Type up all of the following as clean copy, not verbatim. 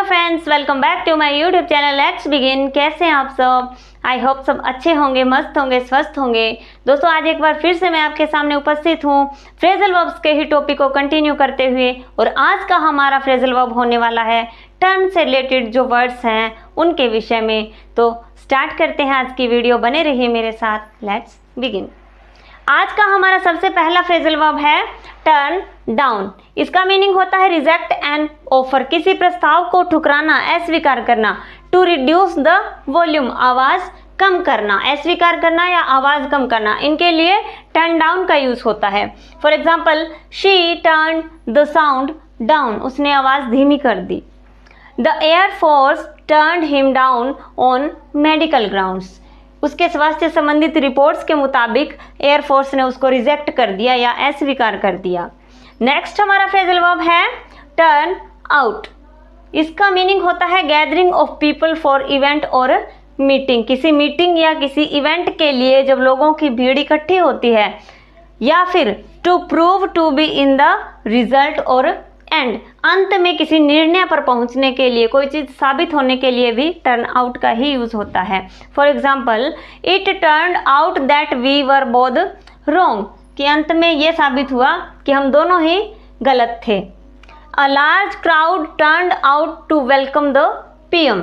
Friends, welcome back to my YouTube channel. Let's begin. कैसे हैं आप सब? आई होप सब अच्छे होंगे, मस्त होंगे, स्वस्थ होंगे। दोस्तों, आज एक बार फिर से मैं आपके सामने उपस्थित हूँ फ्रेजल वर्ब्स के ही टॉपिक को कंटिन्यू करते हुए। और आज का हमारा फ्रेजल वर्ब होने वाला है टर्न से रिलेटेड जो वर्ड्स हैं उनके विषय में। तो स्टार्ट करते हैं आज की वीडियो, बने रहिए मेरे साथ। Let's begin. आज का हमारा सबसे पहला फ्रेजल वर्ब है टर्न डाउन। इसका मीनिंग होता है रिजेक्ट एन ऑफर, किसी प्रस्ताव को ठुकराना, अस्वीकार करना। टू रिड्यूस द वॉल्यूम, आवाज कम करना, अस्वीकार करना या आवाज कम करना, इनके लिए टर्न डाउन का यूज होता है। For example, she turn the sound down, उसने आवाज धीमी कर दी। The air force turn him down on medical grounds, उसके स्वास्थ्य संबंधित रिपोर्ट्स के मुताबिक एयरफोर्स ने उसको रिजेक्ट कर दिया या अस्वीकार कर दिया। नेक्स्ट हमारा फ्रेजल वर्ब है टर्न आउट। इसका मीनिंग होता है gathering of people for event और मीटिंग, किसी मीटिंग या किसी इवेंट के लिए जब लोगों की भीड़ इकट्ठी होती है, या फिर to prove to be in the result और एंड, अंत में किसी निर्णय पर पहुंचने के लिए, कोई चीज साबित होने के लिए भी टर्न आउट का ही यूज होता है। For example, it turn out that we were both wrong, कि अंत में ये साबित हुआ कि हम दोनों ही गलत थे। A large crowd turn out to welcome the PM,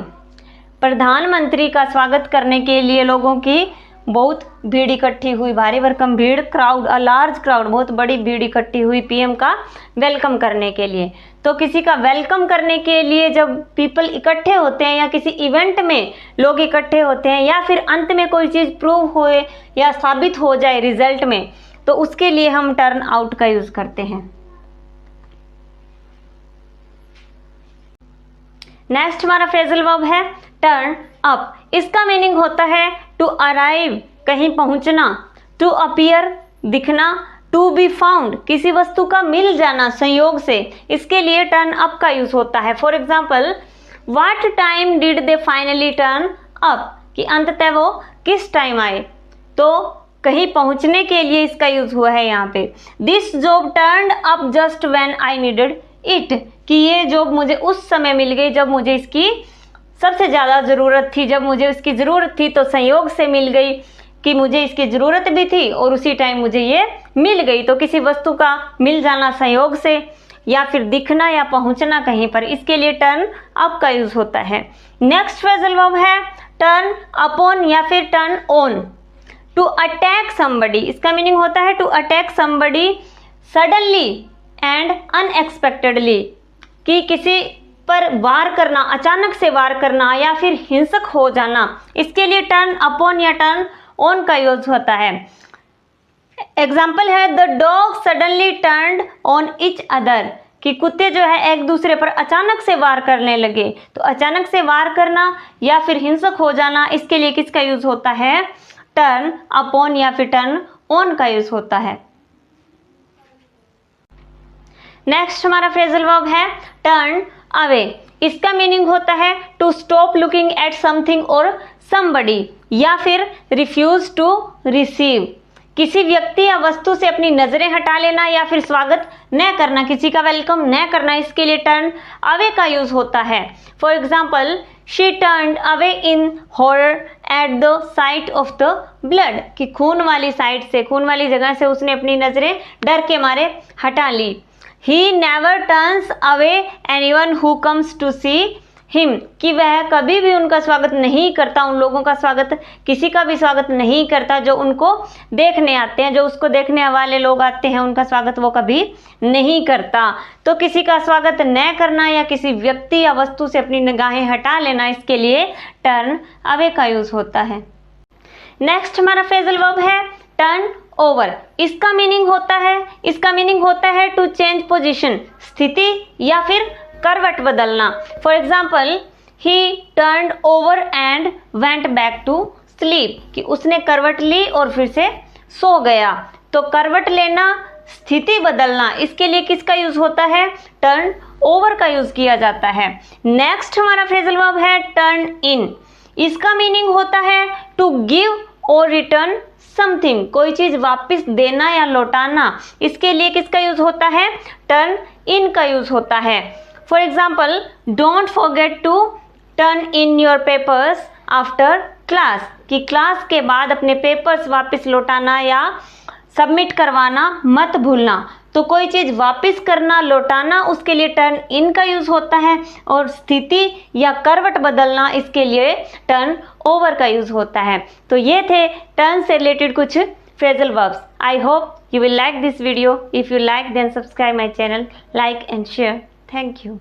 प्रधानमंत्री का स्वागत करने के लिए लोगों की बहुत भीड़ इकट्ठी हुई, भारी भरकम भीड़, क्राउड, अ लार्ज क्राउड, बहुत बड़ी भीड़ इकट्ठी हुई पीएम का वेलकम करने के लिए। तो किसी का वेलकम करने के लिए जब पीपल इकट्ठे होते हैं या किसी इवेंट में लोग इकट्ठे होते हैं, या फिर अंत में कोई चीज़ प्रूव होए या साबित हो जाए रिजल्ट में, तो उसके लिए हम टर्न आउट का यूज करते हैं। नेक्स्ट हमारा फ्रेजल वर्ब है टर्न अप। इसका मीनिंग होता है टू अराइव, कहीं पहुंचना। टू अपीयर, दिखना। टू बी फाउंड, किसी वस्तु का मिल जाना संयोग से, इसके लिए टर्न अप का यूज होता है। For example, what time did they finally turn up, कि अंततः वो किस टाइम आए। तो कहीं पहुंचने के लिए इसका यूज हुआ है यहाँ पे। This job turned up just when I needed it, कि ये जॉब मुझे उस समय मिल गई जब मुझे इसकी सबसे ज़्यादा ज़रूरत थी, जब मुझे इसकी ज़रूरत थी तो संयोग से मिल गई कि मुझे इसकी ज़रूरत भी थी और उसी टाइम मुझे ये मिल गई। तो किसी वस्तु का मिल जाना संयोग से, या फिर दिखना या पहुंचना कहीं पर, इसके लिए टर्न अप का यूज होता है। नेक्स्ट फ्रेजल वर्ब है टर्न अपॉन या फिर turn on. To attack somebody, इसका मीनिंग होता है to attack somebody suddenly and unexpectedly, कि किसी पर वार करना, अचानक से वार करना या फिर हिंसक हो जाना, इसके लिए टर्न अपॉन या टर्न ऑन का यूज होता है। एग्जाम्पल है the dog suddenly turned on each other, कि कुत्ते जो है एक दूसरे पर अचानक से वार करने लगे। तो अचानक से वार करना या फिर हिंसक हो जाना, इसके लिए किसका यूज होता है? टर्न अपॉन या फिर टर्न ऑन का यूज होता है। नेक्स्ट हमारा फ्रेजल वर्ब है टर्न अवे। इसका मीनिंग होता है to stop looking at something और समबडी, या फिर रिफ्यूज टू रिसीव, किसी व्यक्ति या वस्तु से अपनी नजरें हटा लेना या फिर स्वागत न करना, किसी का वेलकम न करना, इसके लिए टर्न अवे का यूज होता है। For example, she turned away in horror at the site of the blood, कि खून वाली साइड से, खून वाली जगह से उसने अपनी नजरें डर के मारे हटा ली। He never turns away anyone who comes to see him, कि वह कभी भी उनका स्वागत नहीं करता, उन लोगों का स्वागत, किसी का भी स्वागत नहीं करता जो उनको देखने आते हैं, जो उसको देखने वाले लोग आते हैं, उनका स्वागत वो कभी नहीं करता। तो किसी का स्वागत न करना या किसी व्यक्ति या वस्तु से अपनी निगाहें हटा लेना, इसके लिए टर्न अवे का यूज होता है। नेक्स्ट हमारा फ्रेजल वर्ब है टर्न ओवर। इसका मीनिंग होता है टू चेंज पोजीशन, स्थिति या फिर करवट बदलना। For example, he turned over and went back to sleep, कि उसने करवट ली और फिर से सो गया। तो करवट लेना, स्थिति बदलना, इसके लिए किसका यूज होता है? टर्न ओवर का यूज किया जाता है। नेक्स्ट हमारा फ्रेजल वर्ब है टर्न इन। इसका मीनिंग होता है टू गिव और रिटर्न समथिंग, कोई चीज वापस देना या लौटाना, इसके लिए किसका यूज होता है? टर्न इन का यूज होता है। For example, don't forget to turn in your papers after class, कि क्लास के बाद अपने पेपर्स वापस लौटाना या सबमिट करवाना मत भूलना। तो कोई चीज़ वापस करना, लौटाना, उसके लिए टर्न इन का यूज़ होता है, और स्थिति या करवट बदलना, इसके लिए टर्न ओवर का यूज़ होता है। तो ये थे टर्न से रिलेटेड कुछ phrasal verbs. I hope you will like this video. If you like, then subscribe my channel, like and share. Thank you.